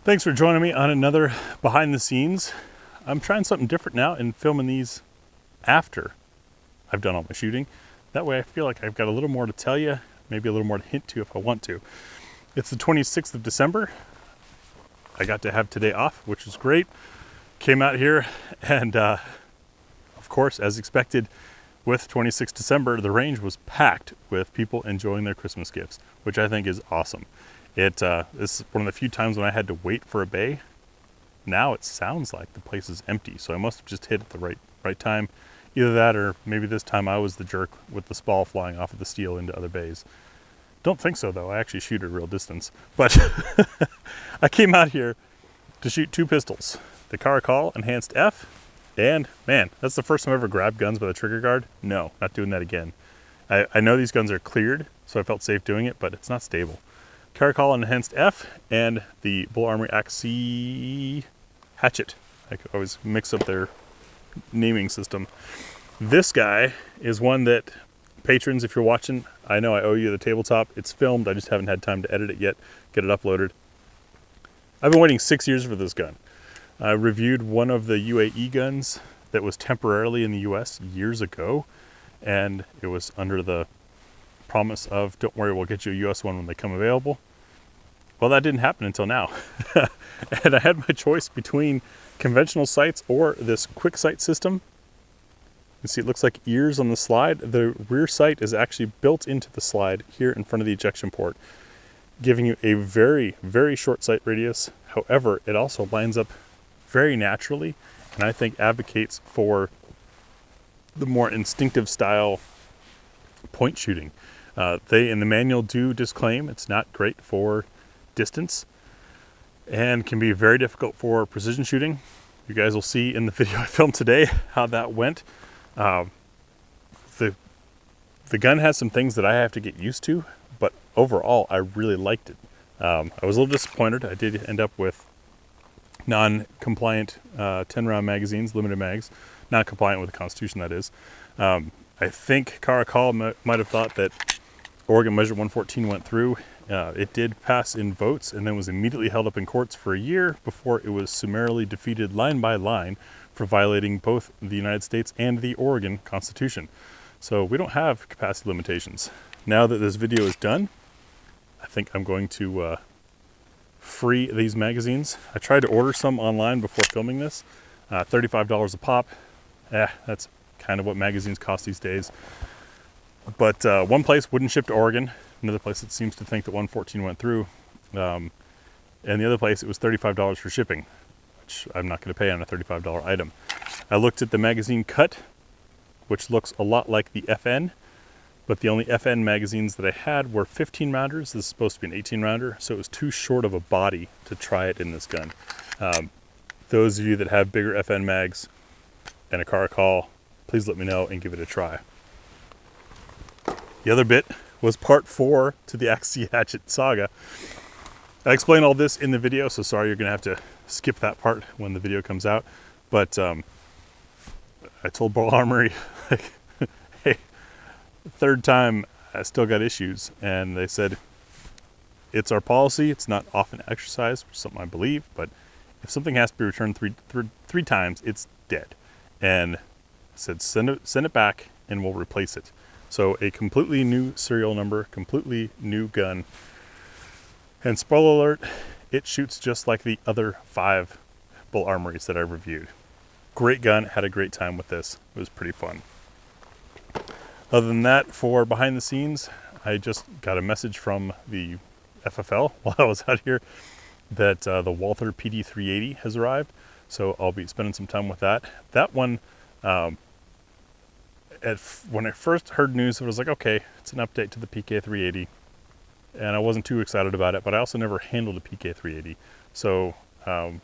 Thanks for joining me on another behind the scenes. I'm trying something different now and filming these after I've done all my shooting. That way I feel like I've got a little more to tell you, maybe a little more to hint to if I want to. It's the 26th of December. I got to have today off, which was great. Came out here and of course, as expected, with 26 December, the range was packed with people enjoying their Christmas gifts, which I think is awesome. This is one of the few times when I had to wait for a bay. Now it sounds like the place is empty, so I must have just hit at the right time. Either that, or maybe this time I was the jerk with the spall flying off of the steel into other bays. Don't think so though. I actually shoot at a real distance. But I came out here to shoot two pistols, the Caracal Enhanced F, and man, that's the first time I ever grabbed guns by the trigger guard. No, not doing that again. I know these guns are cleared, so I felt safe doing it, but it's not stable. Caracal Enhanced F and the Bull Armory Axi Hatchet. I could always mix up their naming system. This guy is one that patrons, if you're watching, I know I owe you the tabletop. It's filmed, I just haven't had time to edit it yet, get it uploaded. I've been waiting 6 years for this gun. I reviewed one of the UAE guns that was temporarily in the US years ago, and it was under the promise of, don't worry, we'll get you a US one when they come available. Well, that didn't happen until now. And I had my choice between conventional sights or this quick sight system. You see, it looks like ears on the slide. The rear sight is actually built into the slide here in front of the ejection port, giving you a very, very short sight radius. However, it also lines up very naturally, and I think advocates for the more instinctive style point shooting. They in the manual do disclaim it's not great for distance and can be very difficult for precision shooting. You guys will see in the video I filmed today how that went. The gun has some things that I have to get used to, but overall I really liked it. I was a little disappointed. I did end up with non-compliant 10-round magazines, limited mags, not compliant with the Constitution, that is. I think Caracal might have thought that Oregon Measure 114 went through. It did pass in votes and then was immediately held up in courts for a year before it was summarily defeated line by line for violating both the United States and the Oregon Constitution. So we don't have capacity limitations. Now that this video is done, I think I'm going to free these magazines. I tried to order some online before filming this. $35 a pop. That's kind of what magazines cost these days. But one place wouldn't ship to Oregon. Another place that seems to think that 114 went through. And the other place, it was $35 for shipping, which I'm not going to pay on a $35 item. I looked at the magazine cut, which looks a lot like the FN, but the only FN magazines that I had were 15 rounders. This is supposed to be an 18 rounder, so it was too short of a body to try it in this gun. Those of you that have bigger FN mags and a Caracal, please let me know and give it a try. The other bit was part 4 to the Axi Hatchet saga. I explain all this in the video, so sorry you're gonna have to skip that part when the video comes out. But I told Bull Armory, like, hey, third time I still got issues, and they said it's our policy. It's not often exercised, which is something I believe, but if something has to be returned three times, it's dead. And I said send it back, and we'll replace it. So a completely new serial number, completely new gun. And spoiler alert, it shoots just like the other 5 Bull Armories that I reviewed. Great gun, had a great time with this. It was pretty fun. Other than that, for behind the scenes, I just got a message from the FFL while I was out here that the Walther PD380 has arrived. So I'll be spending some time with that. That one, when I first heard news, it was like, okay, it's an update to the PK380, and I wasn't too excited about it, but I also never handled a PK380. So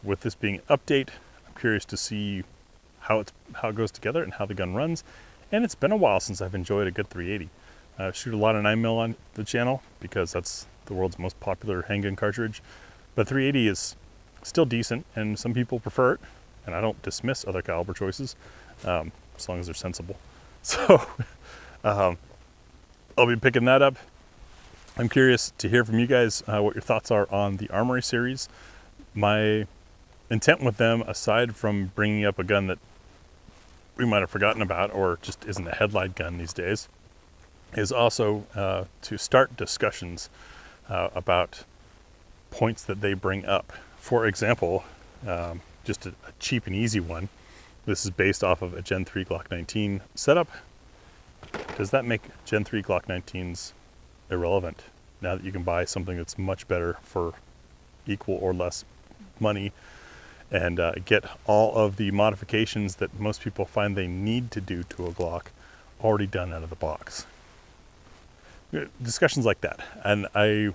with this being an update, I'm curious to see how it goes together and how the gun runs. And it's been a while since I've enjoyed a good 380. I shoot a lot of 9mm on the channel because that's the world's most popular handgun cartridge. But 380 is still decent, and some people prefer it, and I don't dismiss other caliber choices as long as they're sensible. So I'll be picking that up. I'm curious to hear from you guys what your thoughts are on the Armory series. My intent with them, aside from bringing up a gun that we might have forgotten about or just isn't a headlight gun these days, is also to start discussions about points that they bring up. For example, just a cheap and easy one. This is based off of a Gen 3 Glock 19 setup. Does that make Gen 3 Glock 19s irrelevant now that you can buy something that's much better for equal or less money and get all of the modifications that most people find they need to do to a Glock already done out of the box? Discussions like that. And I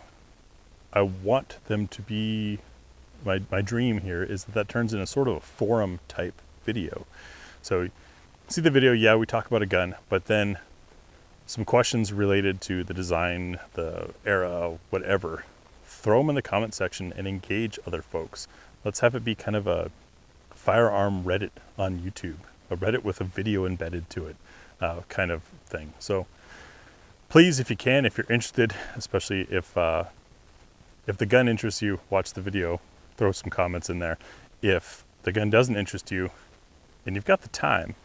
want them to be, my dream here is that turns into sort of a forum type video. So see the video, yeah, we talk about a gun, but then some questions related to the design, the era, whatever. Throw them in the comment section and engage other folks. Let's have it be kind of a firearm Reddit on YouTube, a Reddit with a video embedded to it kind of thing. So please, if you can, if you're interested, especially if the gun interests you, watch the video, throw some comments in there. If the gun doesn't interest you and you've got the time,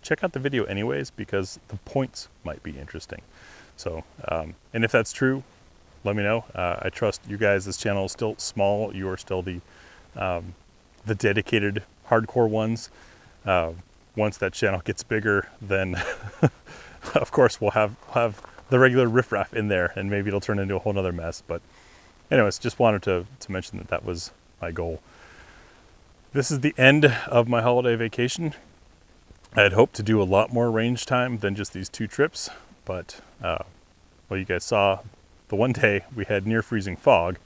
check out the video anyways, because the points might be interesting. So, and if that's true, let me know. I trust you guys. This channel is still small. You are still the dedicated hardcore ones. Once that channel gets bigger, then of course we'll have the regular riffraff in there, and maybe it'll turn into a whole nother mess. But anyways, just wanted to mention that was my goal. This is the end of my holiday vacation. I had hoped to do a lot more range time than just these 2 trips, but well, you guys saw the one day we had near freezing fog,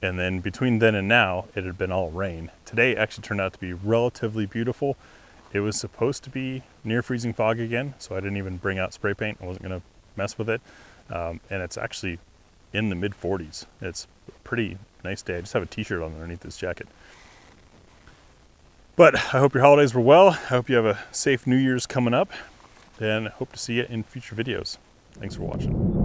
and then between then and now it had been all rain. Today actually turned out to be relatively beautiful. It was supposed to be near freezing fog again, so I didn't even bring out spray paint. I wasn't going to mess with it, and it's actually in the mid 40s. It's a pretty nice day. I just have a t-shirt on underneath this jacket. But I hope your holidays were well. I hope you have a safe New Year's coming up, and hope to see you in future videos. Thanks for watching.